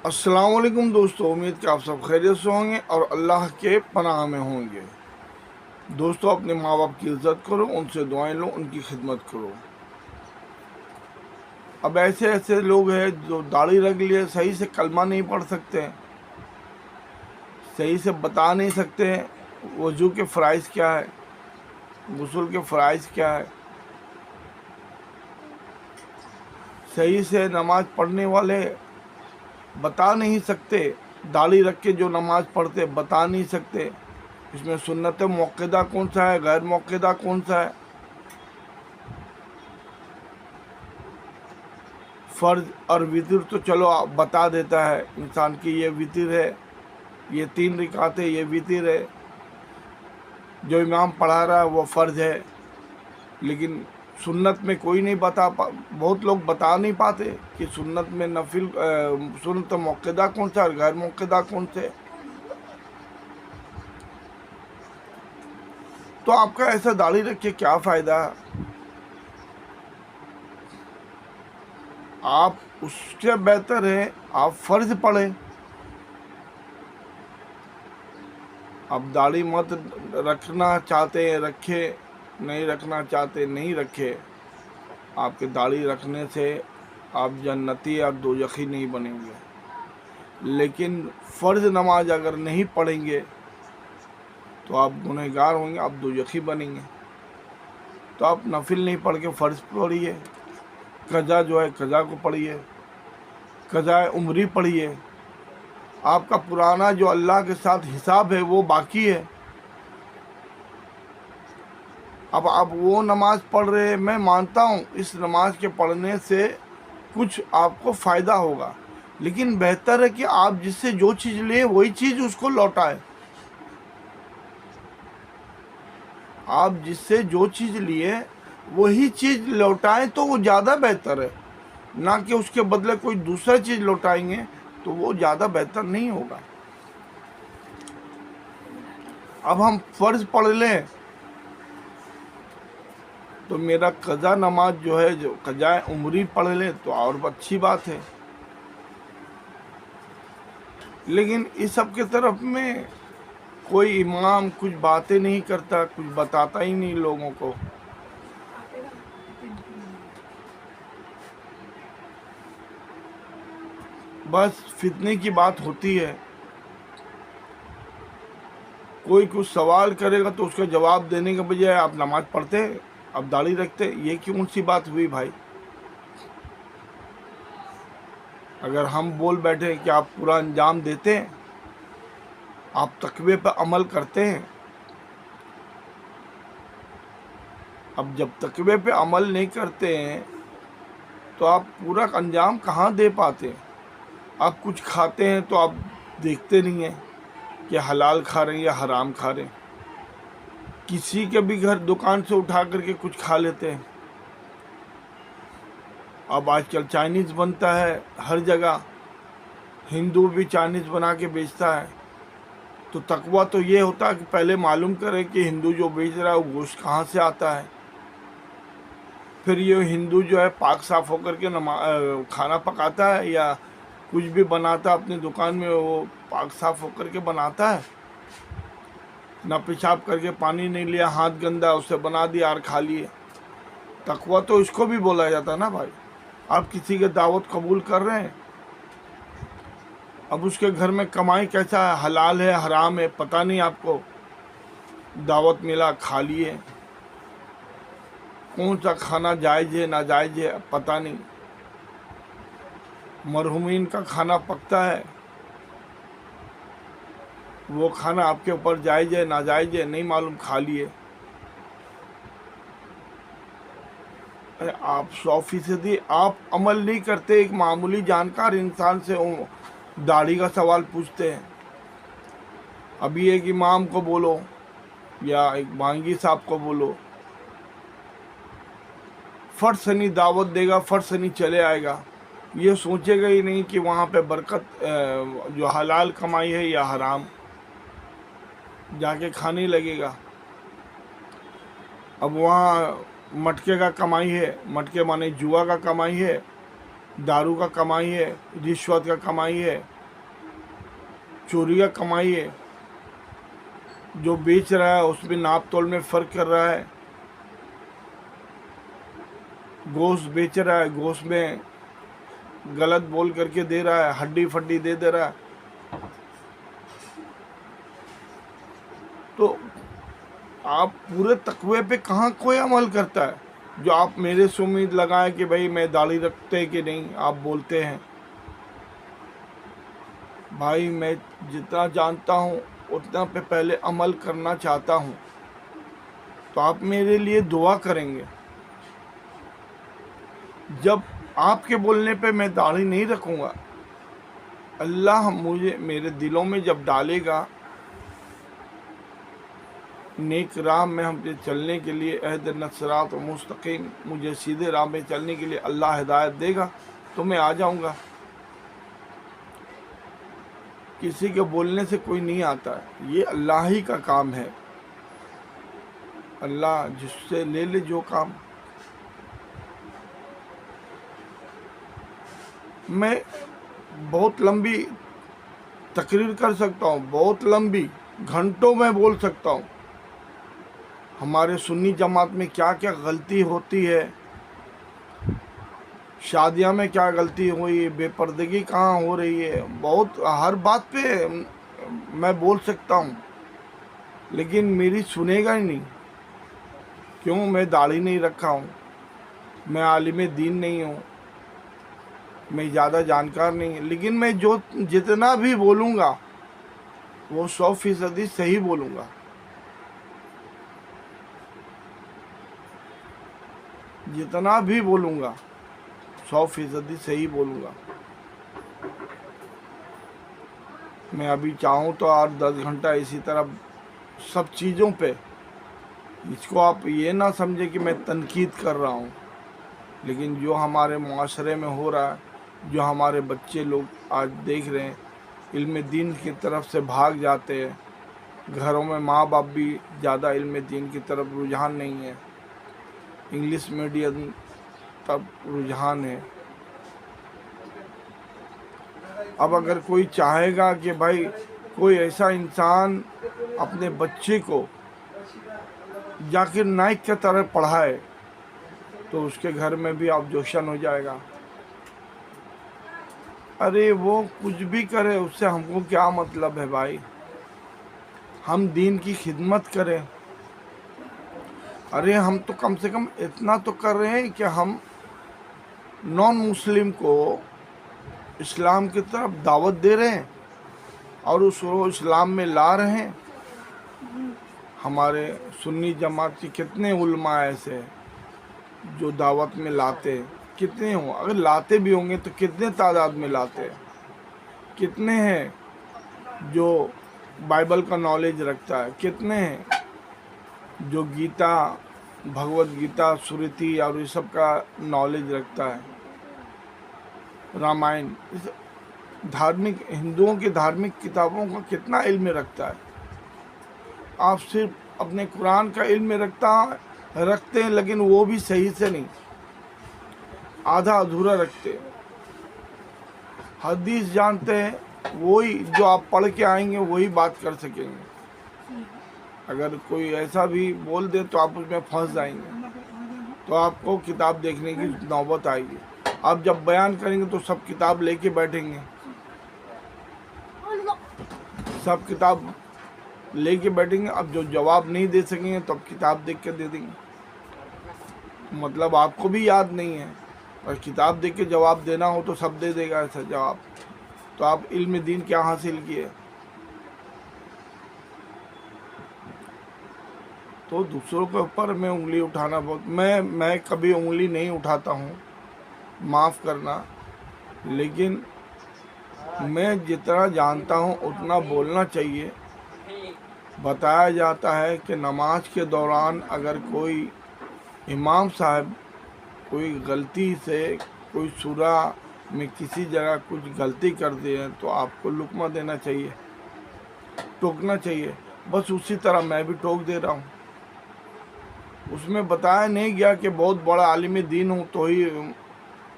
السلام علیکم دوستو، امید کہ آپ سب خیریت سے ہوں گے اور اللہ کے پناہ میں ہوں گے۔ دوستو، اپنے ماں باپ کی عزت کرو، ان سے دعائیں لو، ان کی خدمت کرو۔ اب ایسے لوگ ہیں جو داڑھی رکھ لیے، صحیح سے کلمہ نہیں پڑھ سکتے، صحیح سے بتا نہیں سکتے وضو کے فرائض کیا ہے، غسل کے فرائض کیا ہے، صحیح سے نماز پڑھنے والے بتا نہیں سکتے، داڑھی رکھ کے جو نماز پڑھتے بتا نہیں سکتے اس میں سنت موقدہ کون سا ہے، غیر موقدہ کون سا ہے۔ فرض اور وطر تو چلو بتا دیتا ہے انسان کی، یہ وطر ہے، یہ 3 رکعت ہے، یہ وطر ہے۔ جو امام پڑھا رہا ہے وہ فرض ہے، لیکن سنت میں کوئی نہیں بہت لوگ بتا نہیں پاتے کہ سنت میں سنت موقدہ کون سا اور غیر موقدہ کون سے۔ تو آپ کا ایسا داڑھی رکھ کے کیا فائدہ؟ آپ اس سے بہتر ہے آپ فرض پڑھیں۔ اب داڑھی مت رکھنا چاہتے ہیں رکھے، نہیں رکھنا چاہتے نہیں رکھے۔ آپ کے داڑھی رکھنے سے آپ جنتی اور دوزخی نہیں بنیں گے، لیکن فرض نماز اگر نہیں پڑھیں گے تو آپ گنہگار ہوں گے، آپ دوزخی بنیں گے۔ تو آپ نفل نہیں پڑھ کے فرض پڑھیے، قضا جو ہے قضا کو پڑھیے، قضا عمری پڑھیے۔ آپ کا پرانا جو اللہ کے ساتھ حساب ہے وہ باقی ہے۔ اب آپ وہ نماز پڑھ رہے ہیں، میں مانتا ہوں اس نماز کے پڑھنے سے کچھ آپ کو فائدہ ہوگا، لیکن بہتر ہے کہ آپ جس سے جو چیز لیں وہی چیز اس کو لوٹائیں۔ آپ جس سے جو چیز لیے وہی چیز لوٹائیں تو وہ زیادہ بہتر ہے، نہ کہ اس کے بدلے کوئی دوسرا چیز لوٹائیں گے تو وہ زیادہ بہتر نہیں ہوگا۔ اب ہم فرض پڑھ لیں تو میرا قضا نماز جو ہے جو قضا عمری پڑھ لیں تو اور اچھی بات ہے، لیکن اس سب کے طرف میں کوئی امام کچھ باتیں نہیں کرتا، کچھ بتاتا ہی نہیں لوگوں کو۔ بس فتنے کی بات ہوتی ہے، کوئی کچھ سوال کرے گا تو اس کا جواب دینے کے بجائے آپ نماز پڑھتے، آپ داڑھی رکھتے، یہ کون سی بات ہوئی بھائی؟ اگر ہم بول بیٹھے کہ آپ پورا انجام دیتے ہیں، آپ تقوی پہ عمل کرتے ہیں، اب جب تقوی پہ عمل نہیں کرتے ہیں تو آپ پورا انجام کہاں دے پاتے ہیں؟ آپ کچھ کھاتے ہیں تو آپ دیکھتے نہیں ہیں کہ حلال کھا رہے ہیں یا حرام کھا رہے ہیں، کسی کے بھی گھر دکان سے اٹھا کر کے کچھ کھا لیتے ہیں۔ اب آج کل چائنیز بنتا ہے ہر جگہ، ہندو بھی چائنیز بنا کے بیچتا ہے، تو تقویٰ تو یہ ہوتا ہے کہ پہلے معلوم کرے کہ ہندو جو بیچ رہا ہے وہ گوشت کہاں سے آتا ہے، پھر یہ ہندو جو ہے پاک صاف ہو کر کے کھانا پکاتا ہے یا کچھ بھی بناتا ہے اپنی دکان میں، وہ پاک صاف ہو کر کے بناتا ہے، نہ پیشاب کر کے پانی نہیں لیا، ہاتھ گندا اسے بنا دیا اور کھا لیے۔ تقویٰ تو اس کو بھی بولا جاتا ہے نا بھائی۔ آپ کسی کے دعوت قبول کر رہے ہیں، اب اس کے گھر میں کمائی کیسا ہے، حلال ہے حرام ہے پتہ نہیں، آپ کو دعوت ملا کھا لیے، کون سا کھانا جائز ہے ناجائز ہے پتہ نہیں، مرحومین کا کھانا پکتا ہے، وہ کھانا آپ کے اوپر جائز ہے ناجائز ہے نہیں معلوم، کھا لیے۔ آپ 100% آپ عمل نہیں کرتے، ایک معمولی جانکار انسان سے داڑھی کا سوال پوچھتے ہیں۔ ابھی ایک امام کو بولو یا ایک بانگی صاحب کو بولو، فٹ سنی دعوت دے گا، فٹ سنی چلے آئے گا، یہ سوچے گا ہی نہیں کہ وہاں پہ برکت جو حلال کمائی ہے یا حرام، جا کے کھانے لگے گا۔ اب وہاں مٹکے کا کمائی ہے، مٹکے مانے جوا کا کمائی ہے، दारू का कमाई है, रिश्वत का कमाई है, चोरी का कमाई है। जो बेच रहा है उसमें नाप तोल में फ़र्क कर रहा है। गोश्त बेच रहा है, गोश्त में गलत बोल करके दे रहा है, हड्डी फड्डी दे रहा है। तो आप पूरे तकवे पे कहाँ कोई अमल करता है? जो आप मेरे से उम्मीद लगाएं कि भाई मैं दाढ़ी रखते कि नहीं, आप बोलते हैं। भाई मैं जितना जानता हूँ उतना पे पहले अमल करना चाहता हूँ, तो आप मेरे लिए दुआ करेंगे। जब आपके बोलने पे मैं दाढ़ी नहीं रखूँगा, अल्लाह मुझे मेरे दिलों में जब डालेगा नेक राह में हमसे चलने के लिए, अहदना सिरात मुस्तकीम, मुझे सीधे राह में चलने के लिए अल्लाह हिदायत देगा, तो मैं आ जाऊँगा। किसी के बोलने से कोई नहीं आता है, ये अल्लाह ही का काम है। अल्लाह जिससे ले ले जो काम। मैं बहुत लंबी तकरीर कर सकता हूँ, बहुत लंबी, घंटों में बोल सकता हूँ। हमारे सुन्नी जमात में क्या क्या गलती होती है, शादियां में क्या गलती हुई, बेपर्दगी कहाँ हो रही है, बहुत हर बात पे मैं बोल सकता हूँ, लेकिन मेरी सुनेगा ही नहीं। क्यों? मैं दाढ़ी नहीं रखा हूँ, मैं आलिम दीन नहीं हूँ, मैं ज़्यादा जानकार नहीं है, लेकिन मैं जो जितना भी बोलूँगा वो 100% सही बोलूँगा। जितना भी बोलूँगा 100% सही बोलूँगा। मैं अभी चाहूँ तो 8-10 घंटा इसी तरह सब चीज़ों पे, इसको आप ये ना समझे कि मैं तनकीद कर रहा हूँ, लेकिन जो हमारे मुआशरे में हो रहा है, जो हमारे बच्चे लोग आज देख रहे हैं, इल्म दीन की तरफ से भाग जाते हैं। घरों में माँ बाप भी ज़्यादा इल्म दीन की तरफ रुझान नहीं है, इंग्लिश मीडियम तब रुझान है। अब अगर कोई चाहेगा कि भाई कोई ऐसा इंसान अपने बच्चे को जाकिर नाइक की तरह पढ़ाए, तो उसके घर में भी ऑब्जेक्शन हो जाएगा। अरे वो कुछ भी करे, उससे हमको क्या मतलब है भाई? हम दीन की खिदमत करें। अरे हम तो कम से कम इतना तो कर रहे हैं कि हम नॉन मुस्लिम को इस्लाम की तरफ दावत दे रहे हैं और उसको इस्लाम में ला रहे हैं। हमारे सुन्नी जमात के कितने उलमा ऐसे हैं जो दावत में लाते हैं? कितने हों? अगर लाते भी होंगे तो कितने तादाद में लाते हैं? कितने हैं जो बाइबल का नॉलेज रखता है? कितने हैं जो गीता, भगवत गीता, स्मृति और ये सब का नॉलेज रखता है? रामायण, इस धार्मिक, हिंदुओं की धार्मिक किताबों का कितना इल्म रखता है? आप सिर्फ अपने कुरान का इल्म रखते हैं, लेकिन वो भी सही से नहीं, आधा अधूरा रखते हैं। हदीस जानते हैं, वही जो आप पढ़ के आएंगे वही बात कर सकेंगे। अगर कोई ऐसा भी बोल दे तो आप उसमें फंस जाएंगे, तो आपको किताब देखने की नौबत आएगी। आप जब बयान करेंगे तो सब किताब लेके बैठेंगे, सब किताब लेके बैठेंगे। अब जो जवाब नहीं दे सकेंगे तो अब किताब देख के दे देंगे। मतलब आपको भी याद नहीं है, और किताब देख के जवाब देना हो तो सब दे देगा ऐसा जवाब। तो आप इल्म दीन क्या हासिल किए? तो दूसरों के ऊपर मैं उंगली उठाना बहुत, मैं कभी उंगली नहीं उठाता हूँ, माफ़ करना, लेकिन मैं जितना जानता हूँ उतना बोलना चाहिए। बताया जाता है कि नमाज के दौरान अगर कोई इमाम साहब कोई गलती से कोई सूरा में किसी जगह कुछ गलती कर दे तो आपको लुकमा देना चाहिए, टोकना चाहिए। बस उसी तरह मैं भी टोक दे रहा हूँ। उसमें बताया नहीं गया कि बहुत बड़ा आलिम दीन हूँ तो ही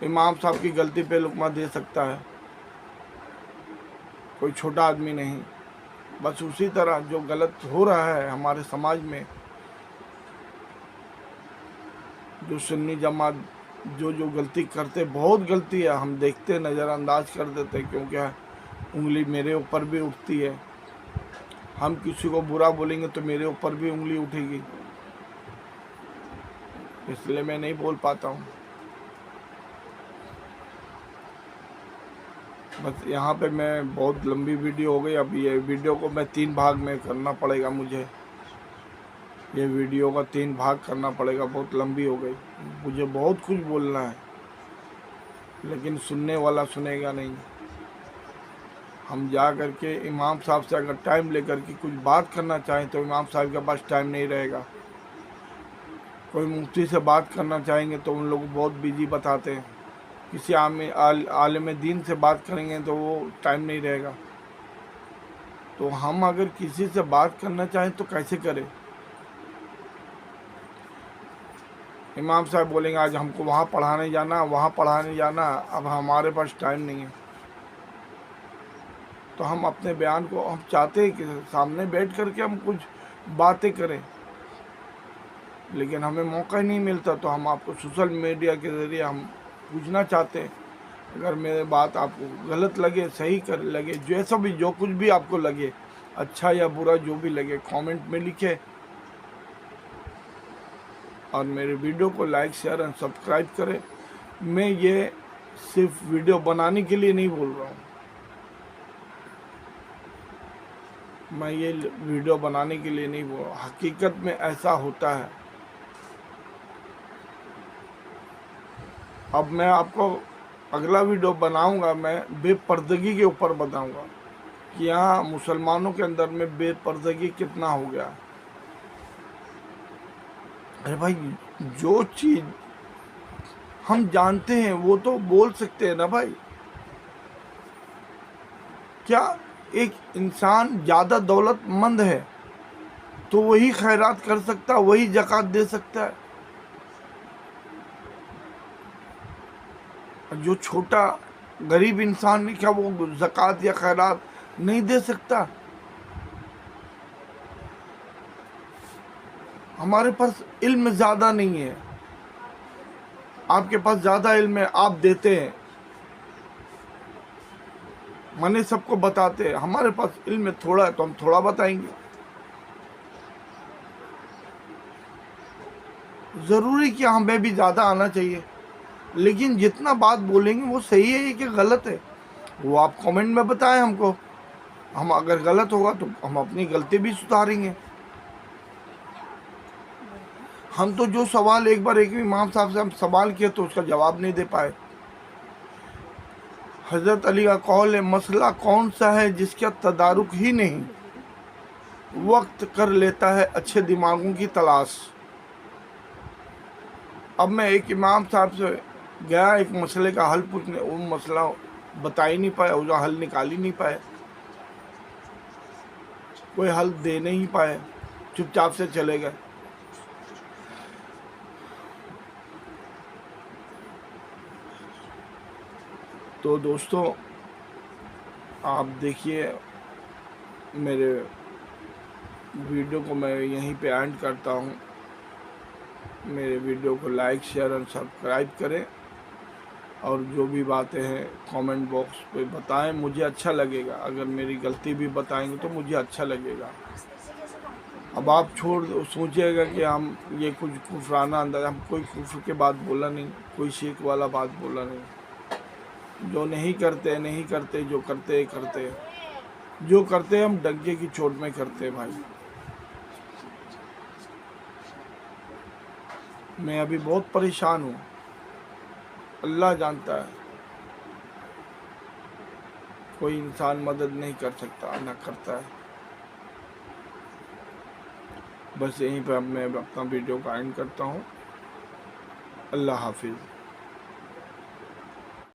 इमाम साहब की गलती पे लुकमा दे सकता है, कोई छोटा आदमी नहीं। बस उसी तरह जो गलत हो रहा है हमारे समाज में, जो सुन्नी जमात जो गलती करते, बहुत गलती है, हम देखते नज़रअंदाज कर देते, क्योंकि उंगली मेरे ऊपर भी उठती है। हम किसी को बुरा बोलेंगे तो मेरे ऊपर भी उंगली उठेगी, इसलिए मैं नहीं बोल पाता हूँ। बस यहाँ पे मैं, बहुत लंबी वीडियो हो गई, अब ये वीडियो को मैं 3 भाग में करना पड़ेगा मुझे, ये वीडियो का 3 भाग करना पड़ेगा, बहुत लंबी हो गई। मुझे बहुत कुछ बोलना है, लेकिन सुनने वाला सुनेगा नहीं। हम जा कर के इमाम साहब से अगर टाइम लेकर के कुछ बात करना चाहें तो इमाम साहब के पास टाइम नहीं रहेगा। कोई मुफ्ती से बात करना चाहेंगे तो उन लोग बहुत बिजी बताते हैं। किसी आलिम दीन से बात करेंगे तो वो टाइम नहीं रहेगा। तो हम अगर किसी से बात करना चाहें तो कैसे करें? इमाम साहब बोलेंगे आज हमको वहाँ पढ़ाने जाना, वहाँ पढ़ाने जाना, अब हमारे पास टाइम नहीं है। तो हम अपने बयान को, हम चाहते हैं कि सामने बैठ करके हम कुछ बातें करें, लेकिन हमें मौका ही नहीं मिलता। तो हम आपको सोशल मीडिया के ज़रिए हम पूछना चाहते हैं, अगर मेरी बात आपको गलत लगे, सही कर लगे, जैसा भी, जो कुछ भी आपको लगे, अच्छा या बुरा जो भी लगे, कमेंट में लिखे। और मेरे वीडियो को लाइक, शेयर एंड सब्सक्राइब करें। मैं ये सिर्फ वीडियो बनाने के लिए नहीं बोल रहा हूँ, मैं ये वीडियो बनाने के लिए नहीं बोल रहा हूँ, हकीकत में ऐसा होता है। अब मैं आपको अगला वीडियो बनाऊंगा, मैं बेपर्दगी के ऊपर बताऊंगा कि यहाँ मुसलमानों के अंदर में बेपर्दगी कितना हो गया। अरे भाई, जो चीज़ हम जानते हैं वो तो बोल सकते हैं ना भाई। क्या एक इंसान ज़्यादा दौलतमंद है तो वही खैरात कर सकता है, वही ज़कात दे सकता है? जो छोटा गरीब इंसान है, क्या वो ज़कात या खैरात नहीं दे सकता? हमारे पास इल्म ज़्यादा नहीं है, आपके पास ज़्यादा इल्म है, आप देते हैं, माने सबको बताते हैं। हमारे पास इल्म थोड़ा है तो हम थोड़ा बताएंगे। ज़रूरी कि हमें भी ज़्यादा आना चाहिए, लेकिन जितना बात बोलेंगे वो सही है कि गलत है वो आप कमेंट में बताएं हमको। हम अगर गलत होगा तो हम अपनी गलती भी सुधारेंगे। हम तो जो सवाल एक बार एक इमाम साहब से हम सवाल किए तो उसका जवाब नहीं दे पाए। हज़रत अली का कौल है, मसला कौन सा है जिसका तदारुक ही नहीं, वक्त कर लेता है अच्छे दिमागों की तलाश। अब मैं एक इमाम साहब से गया एक मसले का हल पूछने, वो मसला बता ही नहीं पाया, उसका हल निकाल ही नहीं पाए, कोई हल दे नहीं पाए, चुपचाप से चले गए। तो दोस्तों, आप देखिए, मेरे वीडियो को मैं यहीं पे एंड करता हूँ। मेरे वीडियो को लाइक, शेयर और सब्सक्राइब करें, और जो भी बातें हैं कमेंट बॉक्स पे बताएं, मुझे अच्छा लगेगा। अगर मेरी गलती भी बताएंगे तो मुझे अच्छा लगेगा। अब आप सोचिएगा कि हम ये कुछ कुफराना अंदाज, हम कोई कुफ्र के बात बोला नहीं, कोई शिर्क वाला बात बोला नहीं। जो नहीं करते नहीं करते, जो करते करते, जो करते हम डंके की चोट में करते भाई। मैं अभी बहुत परेशान हूँ, अल्लाह जानता है, कोई इंसान मदद नहीं कर सकता, ना करता है। बस यहीं पर मैं अपना वीडियो का एंड करता हूँ। अल्लाह हाफिज़।